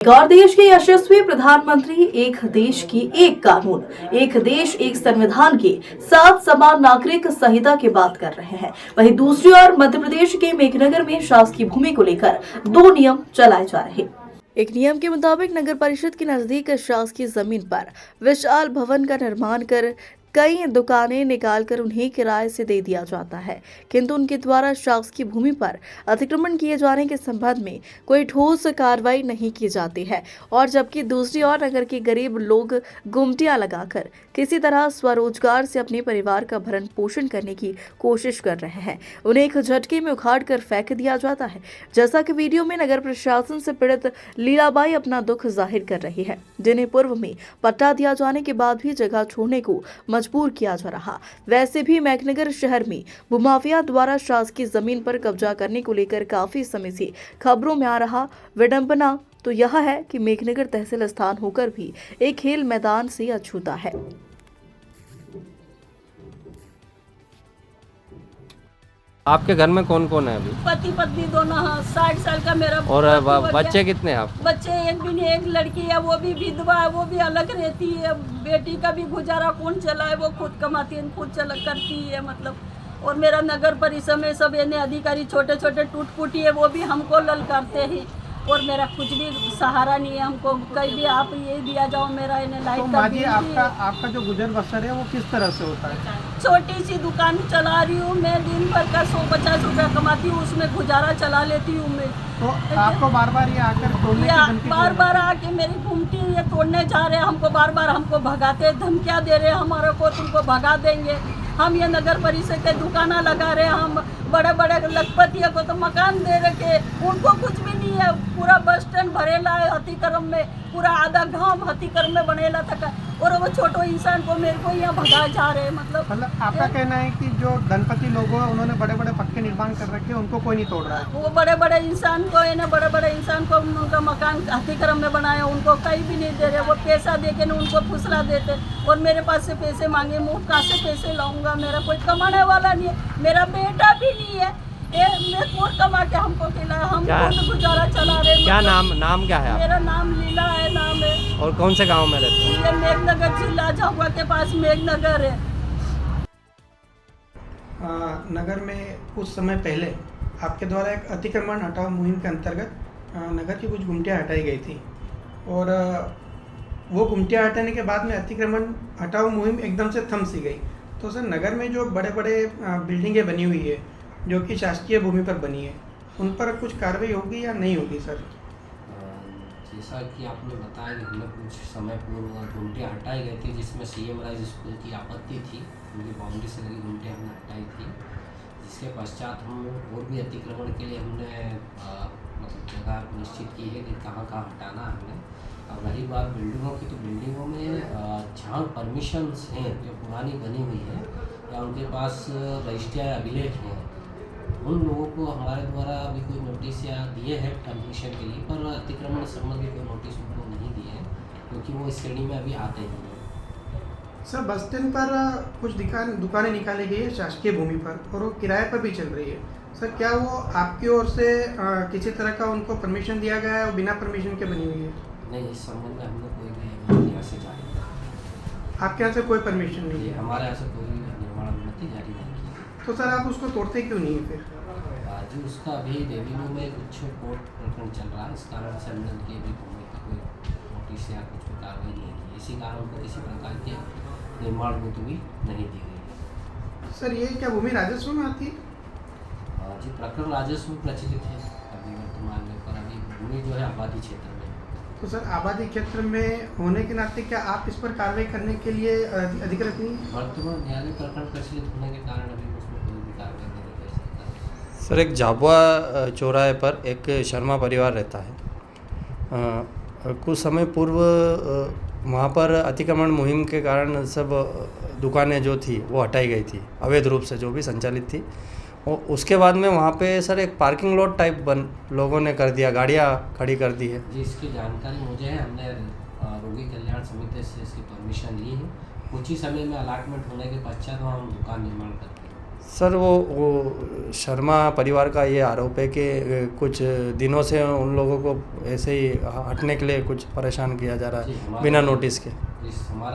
एक और देश के यशस्वी प्रधानमंत्री एक देश की एक कानून, एक देश एक संविधान के साथ समान नागरिक संहिता की बात कर रहे हैं। वहीं दूसरी ओर मध्य प्रदेश के मेघनगर में शासकीय भूमि को लेकर दो नियम चलाए जा रहे हैं। एक नियम के मुताबिक नगर परिषद के नजदीक शासकीय जमीन पर विशाल भवन का निर्माण कर कई दुकानें निकालकर उन्हें किराए से दे दिया जाता है, किंतु उनके द्वारा शासकीय भूमि पर अतिक्रमण किए जाने के संबंध में कोई ठोस कार्रवाई नहीं की जाती है। और जबकि दूसरी ओर नगर के गरीब लोग गुमटियां लगाकर किसी तरह स्वरोजगार से अपने परिवार का भरण पोषण करने की कोशिश कर रहे हैं, उन्हें एक झटके में उखाड़ कर फेंक दिया जाता है। जैसा कि वीडियो में नगर प्रशासन से पीड़ित लीलाबाई अपना दुख जाहिर कर रही है, जिन्हें पूर्व में पट्टा दिया जाने के बाद भी जगह छोड़ने को मजबूर किया जा रहा। वैसे भी मेघनगर शहर में भूमाफिया द्वारा शासकीय जमीन पर कब्जा करने को लेकर काफी समय से खबरों में आ रहा विडंबना तो यह है कि मेघनगर तहसील स्थान होकर भी एक खेल मैदान से अछूता है। आपके घर में कौन कौन है अभी? पति पत्नी दोनों हैं। 60 साल का मेरा और पति बच्चे कितने हैं आप? बच्चे एक भी नहीं, एक लड़की है, वो भी विधवा है, वो भी अलग रहती है। बेटी का भी गुजारा कौन चलाए, वो खुद कमाती है, खुद करती है मतलब। और मेरा नगर परिषद में सब इन्हें अधिकारी छोटे छोटे टूट फूटी है, वो भी हमको ललकारते हैं। और मेरा कुछ भी सहारा नहीं है, हमको कहीं भी आप ये दिया जाओ मेरा इन्हें लाइट तो का माँ जी, आपका जो गुजर बसर है वो किस तरह से होता है? छोटी सी दुकान चला रही हूँ मैं, दिन भर का 150 रुपया कमाती हूँ, उसमें गुजारा चला लेती हूँ मैं। तो आपको बार बार ये आकर तोड़ने की धमकी बार बार आके मेरी घूमती ये तोड़ने जा रहे हैं, हमको बार बार हमको भगाते, धमकियाँ दे रहे हैं हमारे को, तुमको भगा देंगे। हम ये नगर परिषद के दुकाना लगा रहे हैं, हम बड़े बड़े लखपतियों को तो मकान दे रखे, उनको कुछ भी नहीं है। पूरा बस स्टैंड भरेला है हथीकरम में, पूरा आधा गांव हथीकरम में बनेला था। और वो छोटो इंसान को मेरे को यहाँ भगा जा रहे हैं मतलब आपका कहना है कि जो धनपति लोग हैं उन्होंने बड़े बड़े पक्के निर्माण कर रखे हैं, उनको कोई नहीं तोड़ रहा है। वो बड़े बड़े इंसान को बड़े बड़े इंसान को उनका मकान हथीकरम में बनाया, उनको कहीं भी नहीं दे रहे। वो पैसा दे के उनको फुसला देते और मेरे पास से पैसे मांगे, मुँह कहाँ से पैसे लाऊंगा? मेरा कोई कमाने वाला नहीं है, मेरा बेटा भी नहीं है। मैं कौन कमा के हमको खिलाया, हम कौन गुजारा चला रहे हैं। क्या नाम क्या है? मेरा नाम लीला है, नाम है। और कौन से गांव में रहते हैं? ये मेघनगर जिला झाबुआ के पास मेघनगर है। नगर में कुछ समय पहले आपके द्वारा एक अतिक्रमण हटाओ मुहिम के अंतर्गत नगर की कुछ गुमटियाँ हटाई गई थी और वो गुमटियाँ हटाने के बाद में अतिक्रमण हटाओ मुहिम एकदम से थम सी गई। तो सर, नगर में जो बड़े बड़े बिल्डिंगें बनी हुई है जो कि शासकीय भूमि पर बनी है, उन पर कुछ कार्रवाई होगी या नहीं होगी सर? जैसा कि आपने बताया कि हमें कुछ समय पूर्व गुमटियाँ हटाई गई थी, जिसमें CM राइज स्कूल की आपत्ति थी, उनकी बाउंड्री से लगी गुमटियाँ हमने हटाई थी। जिसके पश्चात हम और भी अतिक्रमण के लिए हमने मतलब जगह निश्चित की है कि कहाँ कहाँ हटाना है हमें। अब रही बात बिल्डिंगों की, तो बिल्डिंगों में जहाँ परमिशंस हैं जो पुरानी बनी हुई है या उनके पास रजिस्ट्रियाँ या अभिलेख हैं, उन लोगों को हमारे द्वारा अभी कोई नोटिस या दिए हैं परमिशन के लिए, पर अतिक्रमण संबंधी कोई नोटिस उनको नहीं दिए हैं क्योंकि वो इस श्रेणी में अभी आते ही हैं। सर, बस स्टैंड पर कुछ दुकानें निकाली गई है शासकीय भूमि पर और वो किराए पर भी चल रही है। सर, क्या वो आपकी ओर से किसी तरह का उनको परमिशन दिया गया है और बिना परमिशन के बनी हुई है? नहीं, इस संबंध में हमने कोई भी यहाँ से जारी नहीं किया। आपके यहाँ से कोई परमिशन नहीं है? हमारे यहाँ से कोई निर्माण अनुमति जारी नहीं की। तो सर, आप उसको तोड़ते क्यों नहीं है फिर? जी, उसका अभी रेवेन्यू में कुछ कोर्ट प्रकरण चल रहा है, इस कारण से हमने उनकी अभी भूमि की कोई नोटिस या कुछ कार्रवाई नहीं की। इसी कारण उनको किसी प्रकार के निर्माण अनुमति नहीं दी गई है। सर, ये क्या भूमि राजस्व में आती है? जी, प्रकरण राजस्व में प्रचलित है अभी वर्तमान में, पर अभी भूमि जो है आबादी क्षेत्र में। तो सर, आबादी क्षेत्र में होने के नाते क्या आप इस पर कार्रवाई करने के लिए अधिकृत नहीं? वर्तमान न्यायालय प्रकरण प्रचलित होने के कारण अभी उसमें कोई भी कार्रवाई नहीं कर सकता। सर, एक झाबुआ चौराहे पर एक शर्मा परिवार रहता है। कुछ समय पूर्व वहाँ पर अतिक्रमण मुहिम के कारण सब दुकानें जो थी वो हटाई गई थी, अवैध रूप से जो भी संचालित थी। और उसके बाद में वहाँ पे सर एक पार्किंग लॉट टाइप लोगों ने कर दिया, गाड़ियाँ खड़ी कर दी है। जी, इसकी जानकारी मुझे है। हमने रोगी कल्याण समिति से इसकी परमिशन ली है। कुछ ही समय में अलाटमेंट होने के पश्चात वहाँ हम दुकान निर्माण करते हैं। सर वो शर्मा परिवार का ये आरोप है कि कुछ दिनों से उन लोगों को ऐसे ही हटने के लिए कुछ परेशान किया जा रहा जी, है हमारा- बिना नोटिस के। हमारा